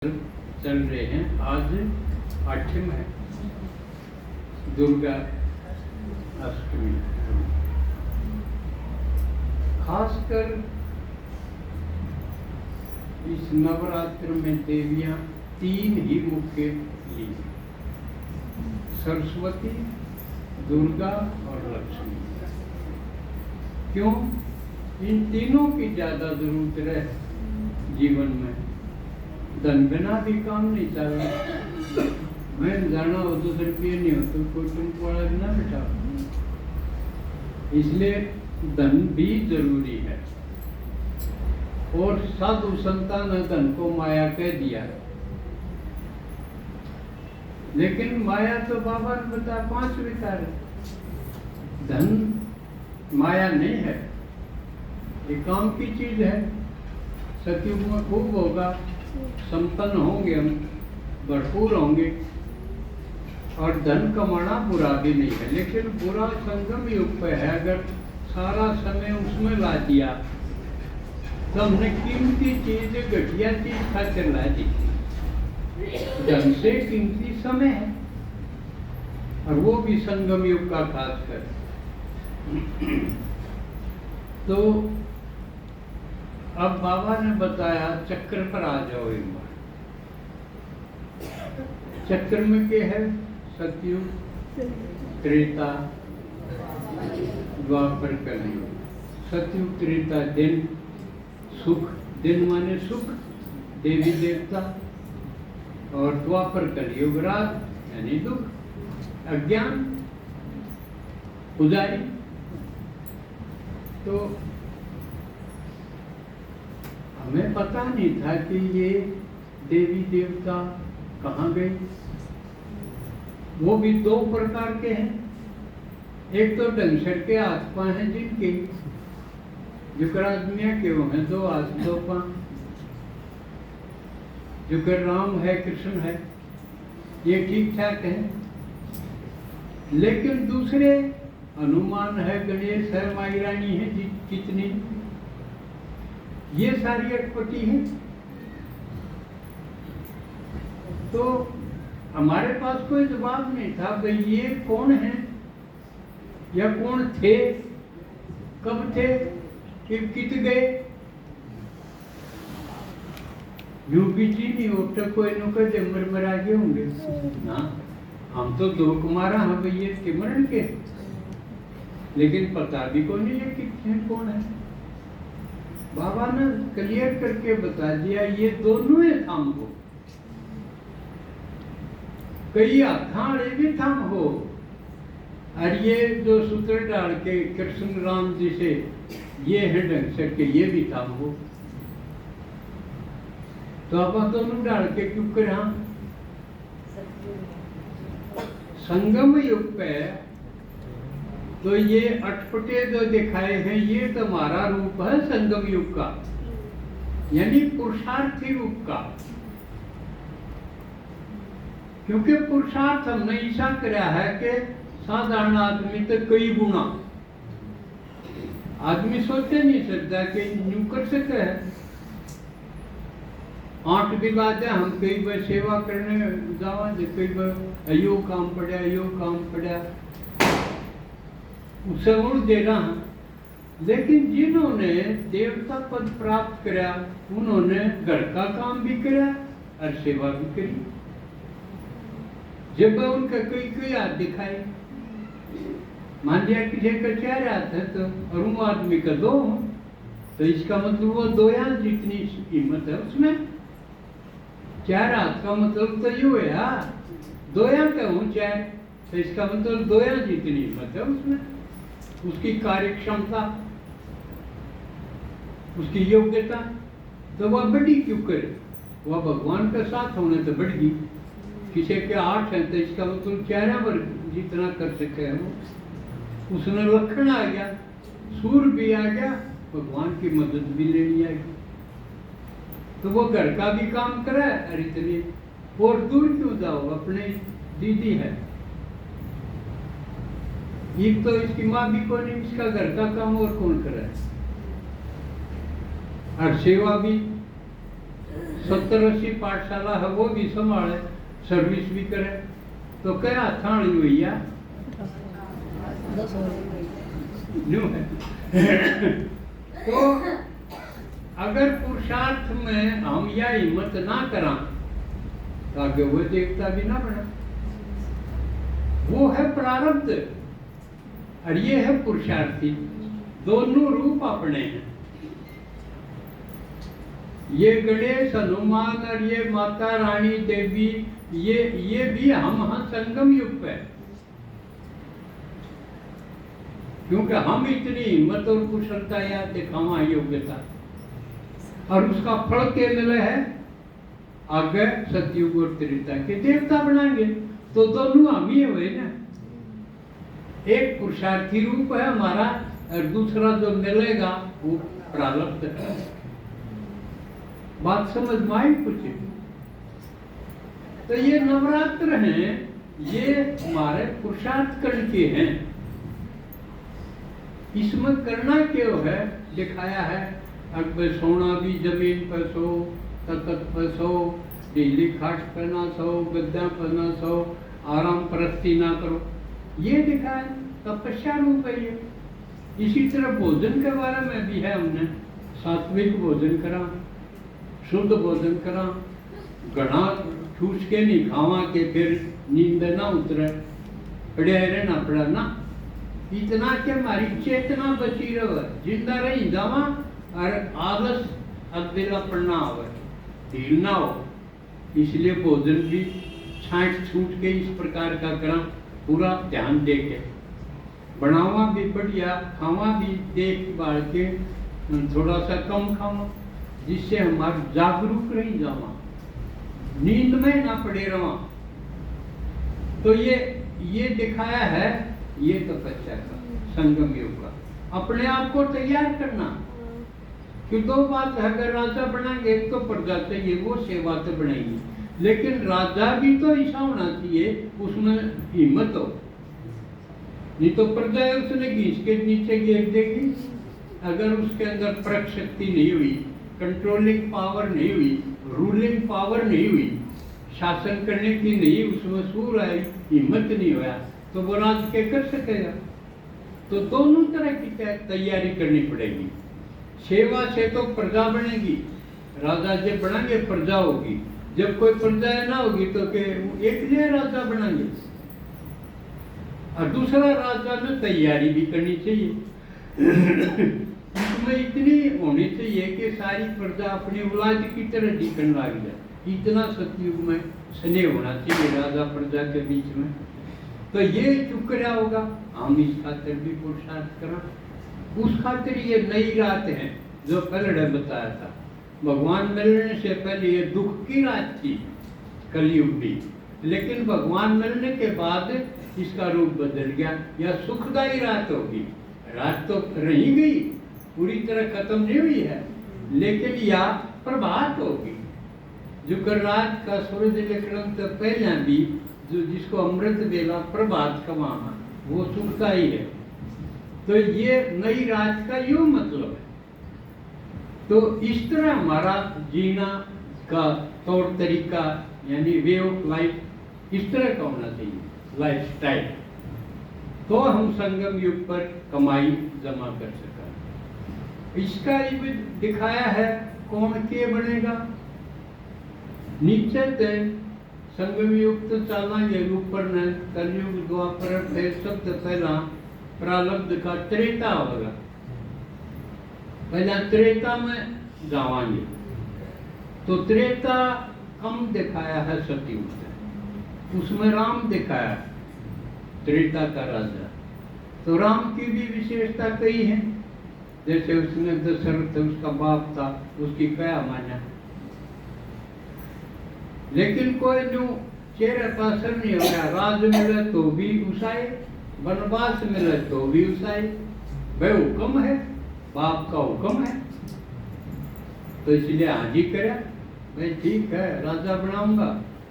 चल रहे हैं। आज 8 है, दुर्गा अष्टमी। खासकर इस नवरात्र में देवियां 3 ही मुख्य ली, सरस्वती, दुर्गा और लक्ष्मी। क्यों? इन तीनों की ज्यादा जरूरत है जीवन में। धन बिना भी काम नहीं चल रहा। मैं जाना हो तो रुपये नहीं हो तो कोई तुमको वाला ना बैठा, इसलिए धन भी जरूरी है। और साधु संतान ने धन को माया कह दिया है, लेकिन माया तो बाबा ने बताया 5 विकार है। धन माया नहीं है, ये काम की चीज है। सतयुग में खूब होगा, संपन्न होंगे, हम भरपूर होंगे। और धन कमाना बुरा भी नहीं है, लेकिन बुरा संगम युग पे है। अगर सारा समय उसमें ला दिया तो हमने कीमती चीज घटिया चीज खाकर ला दी। धन से कीमती समय है, और वो भी संगम युग का खास कर। तो अब बाबा ने बताया चक्र पर आ जाओ एक बार। चक्र में क्या है? सतयुग, त्रेता, द्वापर, कलयुग। सतयुग त्रेता दिन सुख, दिन माने सुख, देवी देवता। और द्वापर कलयुग रात यानी दुख, अज्ञान, पुजारी। तो हमें पता नहीं था कि ये देवी देवता कहाँ गए। वो भी 2 प्रकार के हैं। एक तो डंसर के आत्मा हैं, जिनके जुकरादमिया के वो हैं 2 हाथ 2 पांव। जुकर राम है, कृष्ण है, ये ठीक ठाक है। लेकिन दूसरे हनुमान है, गणेश है, माई रानी है, कितनी, ये सारी अटपटी है। तो हमारे पास कोई जवाब नहीं था भाई ये कौन है या कौन थे, कब थे, कित गए। यू भी जी नहीं उठा कोई नुका जमर मरा गए होंगे ना। हम तो 2 कुमारा हैं भाई ये सिमरन के, लेकिन पता भी को नहीं है कि कौन है। बाबा ने क्लियर करके बता दिया ये दोनों ही थाम हो, कई हाथाड़े भी थाम हो। और ये जो सूत्र डाल के कृष्ण राम जी से ये है ढंग से के ये भी थाम हो। तो अब दोनों डाल के क्यों कर संगम युग पे तो ये अटपटे जो दिखाए हैं ये तुम्हारा रूप है संगम युग का, यानी पुरुषार्थी रूप का। क्योंकि पुरुषार्थ हमने ऐसा कराया है कि साधारण आदमी तो कई गुना आदमी सोचे नहीं सकता कि यूं कर सके है। 8 भी बात है, हम कई बार सेवा करने जावा, कई बार अयो काम पड़ा, अयो काम पड़ा, उसे उड़ देना। लेकिन जिन्होंने देवता पद प्राप्त करा उन्होंने घर का काम भी करा और सेवा भी करी। जब उनका कोई हाथ दिखाए, मान लिया किसी का 4 हाथ है तो और उन आदमी का 2, तो इसका मतलब वो 2 हाथ जितनी कीमत है उसमें। 4 हाथ का मतलब तो यू है 2 हाथ का हूँ 4, तो इसका मतलब 2 हाथ जितनी कीमत है उसमें। उसकी कार्य क्षमता, उसकी योग्यता, तो वह बड़ी क्यों करे। वह भगवान के साथ होने तो बढ़ गई। किसी के 8 है तो इसका मतलब 4 वर्ग जितना कर सके है वो। उसने लखन आ गया, सूर भी आ गया, भगवान की मदद भी लेनी आ गई। तो वो घर का भी काम करे और इतनी और दूर क्यों जाओ, अपने दीदी है, एक तो इसकी माँ भी कौन है, इसका घर का काम और कौन करे। और सेवा भी 70-80 पाठशाला है वो भी संभाले, सर्विस भी करे, तो क्या थाली हुई या न्यू है। तो अगर पुरुषार्थ में हम यह हिम्मत ना करा तो आगे वो देवता भी ना बना। वो है प्रारब्ध और ये है पुरुषार्थी, दोनों रूप अपने हैं। ये गणेश हनुमान और ये माता रानी देवी, ये भी हम संगम युग पे, क्योंकि हम इतनी हिम्मत और कुशलता या दिखावा योग्यता, और उसका फल के मिले है आगे सतयुग और त्रेता के देवता बनाएंगे। तो दोनों हम ही हुए ना, एक पुरुषार्थी रूप है हमारा और दूसरा जो मिलेगा वो प्रारब्ध है। बात समझ में आई कुछ? तो ये नवरात्र हैं, ये हमारे पुरुषार्थ कर्ण के हैं। इसमें करना क्यों है दिखाया है, अगर सोना भी जमीन पर सो, तख्त पर सो, ढीली खाट पर ना सो, गद्दा पर ना सो, आराम परस्ती ना करो, ये दिखाया तपस्या रूप है ये। इसी तरह भोजन के बारे में भी है, हमने सात्विक भोजन करा, शुद्ध भोजन करा, घना ठूस के नहीं खावा के फिर नींद ना उतरे, पड़े रहना पड़ा ना, इतना कि हमारी चेतना बची रहे, जिंदा रही जावा और आलस अधेला पड़ना आवे, ढील ना हो। इसलिए भोजन भी छांट छूट के इस प्रकार का करा, पूरा ध्यान दे के बनावा भी बढ़िया, खावा भी देख बाढ़ के, थोड़ा सा कम खावा, जिससे हमारे जागरूक रही जावा, नींद में ना पड़े रहा। तो ये दिखाया है, ये तपस्या का संगम योग का, अपने आप को तैयार करना। कि दो बात है, अगर राजा बनाएंगे एक तो प्रजा चाहिए, वो सेवा तो बनाएंगे, लेकिन राजा भी तो ऐसा होना चाहिए उसमें हिम्मत हो, नहीं तो प्रजा है उसने घींच के नीचे गिर देगी। अगर उसके अंदर परख शक्ति नहीं हुई, कंट्रोलिंग पावर नहीं हुई, रूलिंग पावर नहीं हुई, शासन करने की नहीं उसमें सूर आई, हिम्मत नहीं हुआ, तो वो राज के कर सकेगा। तो दोनों तरह की तैयारी करनी पड़ेगी। सेवा से तो प्रजा बनेगी, राजा जब बनाएंगे प्रजा होगी, जब कोई प्रजा ना होगी तो एक लिए राजा बनाएंगे। और दूसरा राजा में तैयारी भी करनी चाहिए, इसमें इतनी होनी चाहिए कि सारी प्रजा अपनी औलाद की तरह दिखने लग जाए। इतना सतयुग में स्नेह होना चाहिए राजा प्रजा के बीच में। तो ये चुक रहा होगा, हम इस खातिर भी पुरुषार्थ करा। उस खातिर ये नई रात है जो पहले बताया था, भगवान मिलने से पहले ये दुख की रात थी, कलयुग भी, लेकिन भगवान मिलने के बाद इसका रूप बदल गया, या सुखदायी रात होगी। रात तो रही गई, पूरी तरह खत्म नहीं हुई है, लेकिन यह प्रभात होगी, जो कल रात का सूरज निकलने तो पहले भी जो जिसको अमृत बेला प्रभात का माना, वो सुखदायी है। तो ये नई रात का यूं मतलब है। तो इस तरह हमारा जीना का तौर तरीका, यानी वे ऑफ लाइफ इस तरह का होना चाहिए, लाइफ स्टाइल, तो हम संगम युग पर कमाई जमा कर सका। इसका भी दिखाया है कौन के बनेगा। नीचे से संगम युग तो चलेंगे ऊपर न, कलयुग द्वापर फिर सबसे पहला प्रारब्ध का त्रेता होगा। पहला त्रेता में जावांगे, तो त्रेता कम दिखाया है सतयुग से, उसमें राम दिखाया त्रेता का राजा। तो राम की भी विशेषता कई है, जैसे उसने दशरथ उसका बाप था, उसकी क्या माना, लेकिन कोई जो चेहरे पर असर नहीं हो गया। राज मिले तो भी उसाए, वनवास मिले तो भी उसाए, भाई हुक्म है, बाप का हुक्म है, तो इसलिए हाजी करे, भाई ठीक है राजा बनाऊंगा,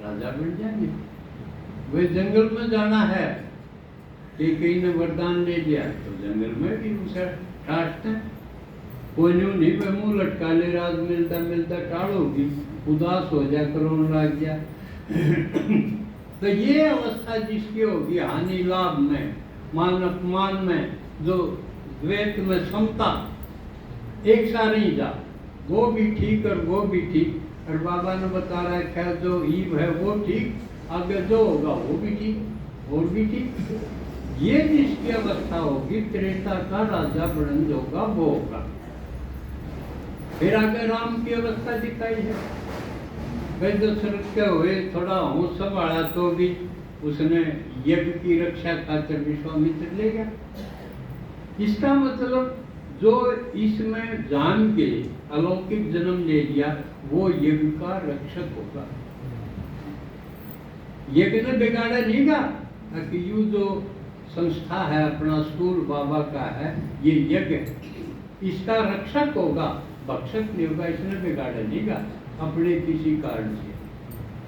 राजा बन जाएंगे। वही जंगल में जाना है कि कहीं ने वरदान ले लिया, तो जंगल में भी उसे ठाटते, कोई नहीं भाई मुंह लटका ले, राज मिलता मिलता टाल होगी, उदास हो जा रोने लग गया। तो ये अवस्था जिसकी होगी हानि लाभ में, मान अपमान में, जो द्वैत में समता, एक सा नहीं जा, वो भी ठीक और वो भी ठीक। और बाबा ने बता रहा है जो ईव है वो ठीक, आगे जो होगा वो भी ठीक और भी ठीक। ये जिसकी अवस्था होगी त्रेता का राजा बनन होगा वो होगा। फिर आगे राम की अवस्था दिखाई है। भाई दशरथ के हुए थोड़ा होश संभाला तो भी उसने यज्ञ की रक्षा खातिर विश्वामित्र ले गया। इसका मतलब जो इसमें जान के अलौकिक जन्म ले लिया वो यज्ञ का रक्षक होगा। यज्ञ ने बिगाड़ा नहीं गा कि यू जो संस्था है अपना स्कूल बाबा का है ये यज्ञ इसका रक्षक होगा, भक्षक नहीं होगा। इसने बिगाड़ा नहीं गा अपने किसी कारण से,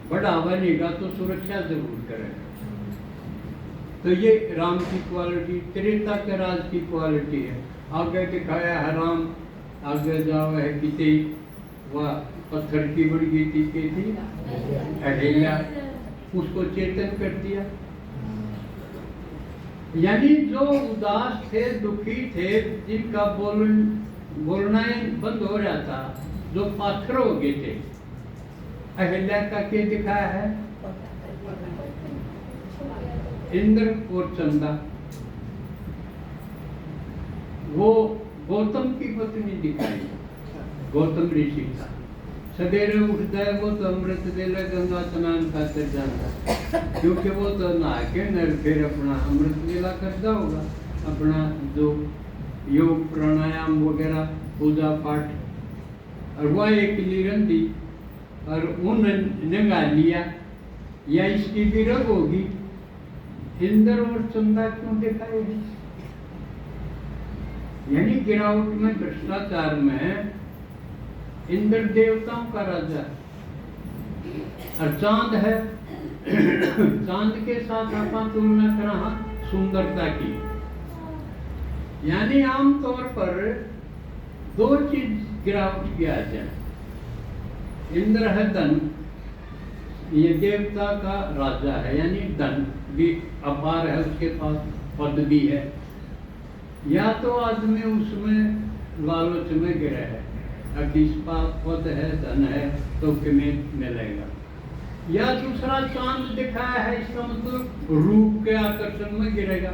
बढ़ावा नहीं गा तो सुरक्षा जरूर करेगा। तो ये राम की क्वालिटी, त्रेता के राज की क्वालिटी है। आगे दिखाया है राम, आगे जाओ है किते वह पत्थर की बड़ी गीती की थी अहिल्या, उसको चेतन कर दिया। यानी जो उदास थे, दुखी थे, जिनका बोलना बंद हो रहा था, जो पाथर हो गए थे, अहिल्या का क्या दिखाया है? इंद्र और चंदा। वो गौतम की पत्नी दिखाई, गौतम ऋषि का। सवेरे उठता है वो तो अमृत वेला गंगा स्नान खाकर जाता, क्योंकि वो तो नहा के नर फिर अपना अमृत वेला करता होगा, अपना जो योग प्राणायाम वगैरह पूजा पाठ। और वह एक लीरन थी और उन नंगा लिया, या इसकी भी रग होगी। इंद्र और चंदा क्यों दिखाए? यानी गिरावट में, भ्रष्टाचार में इंद्र देवताओं का राजा और चांद है। चांद के साथ आप तुलना करा सुंदरता की। यानी आमतौर पर दो चीज गिरावट की आ जाए। इंद्र है धन, ये देवता का राजा है, यानी धन भी अपार है उसके पास, पद भी है। या तो आदमी उसमें लालच में गिरा है, इस पास पद है, धन है तो किमें मिलेगा। या दूसरा चांद दिखाया है, इसका मतलब रूप के आकर्षण में गिरेगा।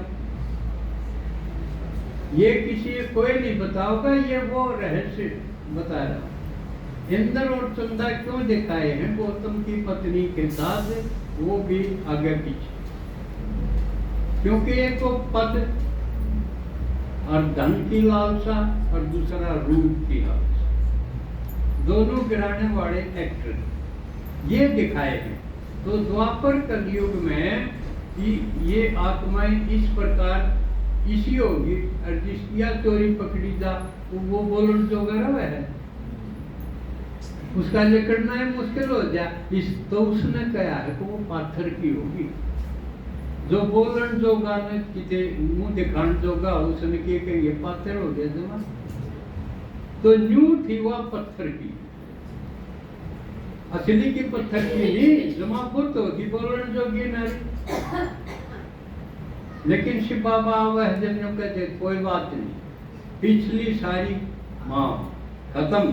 ये किसी कोई नहीं बताओगा, ये वो रहस्य बता रहा। इंद्र और चंदा क्यों दिखाए हैं गौतम की पत्नी के साथ, वो भी आगे पीछे, क्योंकि एक तो पद और धन की लालसा और दूसरा रूप की लालसा, दोनों गिराने वाले एक्टर ये दिखाए हैं। तो द्वापर कलयुग में ये आत्माएं इस प्रकार इसी होगी, और जिसकी चोरी पकड़ी जा वो बोलन जो गर्व है, उसका लेकड़ना है मुश्किल हो जाए। इस तो उसने कहा है कि वो पाथर की होगी। जो बोलन जो गाने किते मुंह दिखान जोगा, उसने के ये पाथर हो गया जमा। तो न्यू थी वह पत्थर की, असली की पत्थर की नहीं, जमा पुत होगी बोलन जोगी नारी। लेकिन शिव बाबा वह जन्म कहते कोई बात नहीं, पिछली सारी माँ खत्म।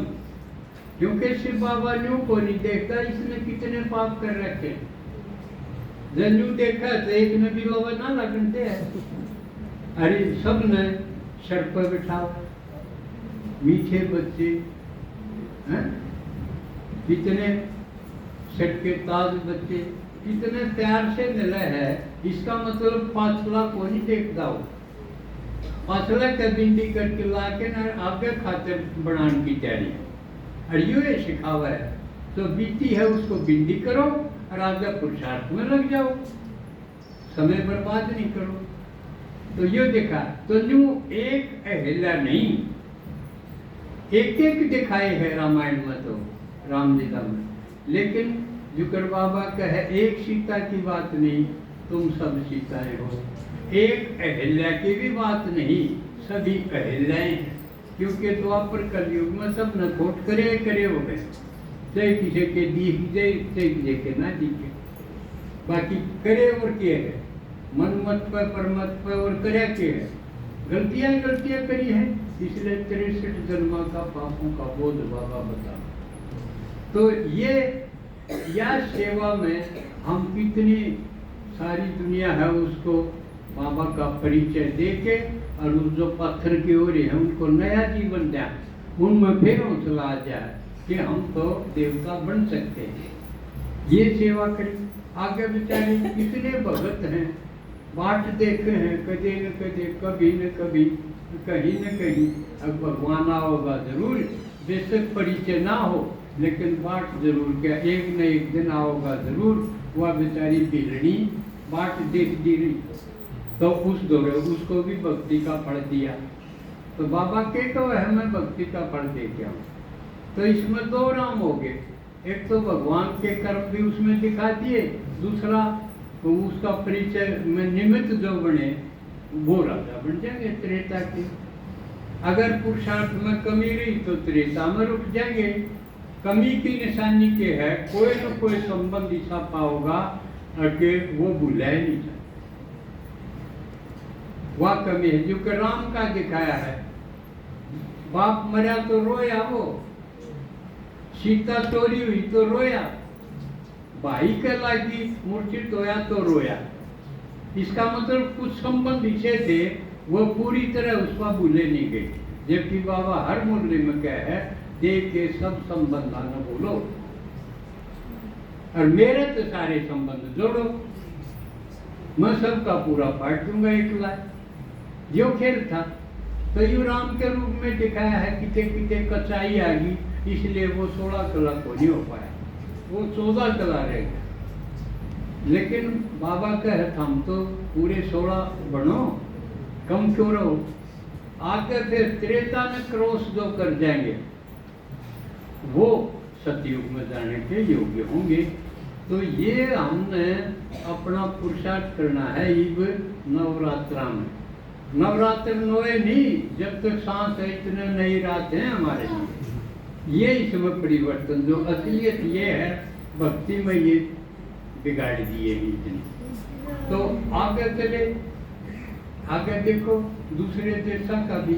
क्योंकि शिव बाबा न्यू को नहीं देखता इसने कितने पाप कर रखे। जन्यू देखा तो एक ने भी बाबा ना लगते हैं। अरे सब ने सर पर बिठाओ, मीठे बच्चे हैं, कितने सेट के ताज बच्चे कितने प्यार से मिले हैं। इसका मतलब पाछला को नहीं देखता हो, पाछला का बिंदी करके ला के ना आगे खातिर बनाने की तैयारी। और ये सिखावा है तो बीती है उसको बिंदी करो और आगे पुरुषार्थ में लग जाओ, समय बर्बाद नहीं करो। तो ये देखा तो न्यू एक अहिल्या नहीं, एक एक दिखाए है रामायण में तो रामलीला में। लेकिन जुकर बाबा कहे एक सीता की बात नहीं, तुम सब सीताएं हो। एक अहिल्या की भी बात नहीं, सभी अहिल्याएं हैं। क्योंकि द्वापर कलयुग में सब न खोट करे हो गए। चाहे किसी के दिख जाए चाहे किसी के ना दिखे, बाकी करे और के है मन मत पे परमत पे और करे के है गलतियां करी है, इसलिए 63 जन्म का पापों का बोध बाबा बता। तो ये या सेवा में हम कितनी सारी दुनिया है उसको बाबा का परिचय देके और उस जो पत्थर की ओर है उनको नया जीवन दें, उनमें फिर हौसला आ जाए कि हम तो देवता बन सकते हैं। ये सेवा करें। आगे बेचारे कितने भगत हैं, बाट देखे हैं कदे न कदे, कभी न कभी, कहीं न कहीं। अब भगवान आओगा जरूर, बेशक परिचय ना हो लेकिन बाट जरूर क्या एक न एक दिन आओगा जरूर। वह बेचारी बिलड़ी बाट देख दी रही तो उस दौरे उसको भी भक्ति का फल दिया। तो बाबा के तो है मैं भक्ति का फल दे के आऊँ। तो इसमें दो राम हो गए, एक तो भगवान के कर्म भी उसमें दिखा दिए, दूसरा तो उसका परिचय में निमित्त जो बने वो राजा बन जाएंगे त्रेता के। अगर पुरुषार्थ में कमी रही तो त्रेता में रुक जाएंगे। कमी की निशानी के है कोई न कोई संबंध ऐसा पाओगा कि वो भूला ही नहीं जाए। वह कमी है जो कि राम का दिखाया है। बाप मरा तो रोया, वो सीता चोरी हुई तो रोया, भाई के लागी मूर्छित होया तो रोया। इसका मतलब कुछ संबंध ऐसे थे वो पूरी तरह उसका भूले नहीं गए। जबकि बाबा हर मुरली में क्या है, देख के सब संबंध न बोलो और मेरे तो सारे संबंध जोड़ो, मैं सबका पूरा पाठ दूंगा एकला। जो खेल था तो यू राम के रूप में दिखाया है, किते किते कचाई आ गई, इसलिए वो 16 कला को नहीं हो पाया, वो 14 कला रह गया। लेकिन बाबा कहे हम तो पूरे 16 बनो, कम क्यों रहो। आगे फिर त्रेता में क्रॉस जो कर जाएंगे वो सतयुग में जाने के योग्य होंगे। तो ये हमने अपना पुरुषार्थ करना है इब नवरात्रा में। नवरात्र नोए नहीं, जब तक सांस है इतने नई रात है हमारे लिए। ये इसमें परिवर्तन जो असलियत ये है भक्ति में ये बिगाड़ दिए इतनी। तो आगे चले, आगे देखो दूसरे देशों का भी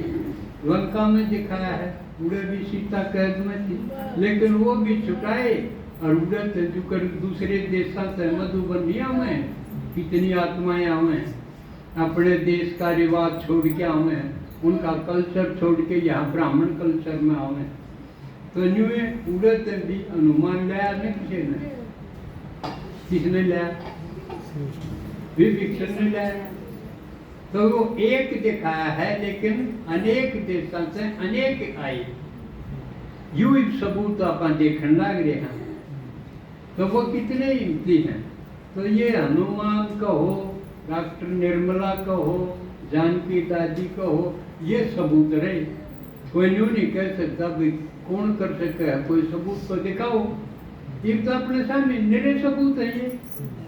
लंका में दिखाया है, उड़े भी सीता कैद में थी लेकिन वो भी छुटाए और उड़े जुकर दूसरे देशों से मधुबनिया में कितनी आत्माएं आवे, अपने देश का रिवाज छोड़ के आवे, उनका कल्चर छोड़ के यहाँ ब्राह्मण कल्चर में आवे। तो न्यूए उड़े भी अनुमान लाया नहीं किसी ने, किसने लाया, विभीषण ने लाया। तो वो एक दिखाया है लेकिन अनेक देशों से अनेक आए, यू सबूत अपन देखने लग रहे हैं। तो वो कितने कीमती हैं। तो ये हनुमान कहो, डॉक्टर निर्मला कहो, जानकी दादी कहो, ये सबूत रहे। कोई न्यू नहीं कह सकता भाई कौन कर सकता है, कोई सबूत तो दिखाओ। ये तो अपने सामने निरे सबूत है ये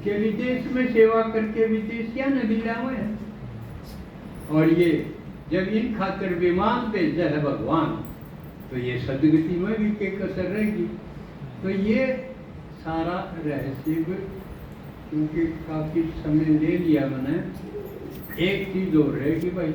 कि विदेश में सेवा करके विदेश क्या नदी लाए हैं। और ये जब इन खातिर विमान पे जय भगवान तो ये सदगति में भी के कसर रहेगी। तो ये सारा रहस्य क्योंकि काफी समय ले लिया मैंने, एक चीज और रहेगी भाई,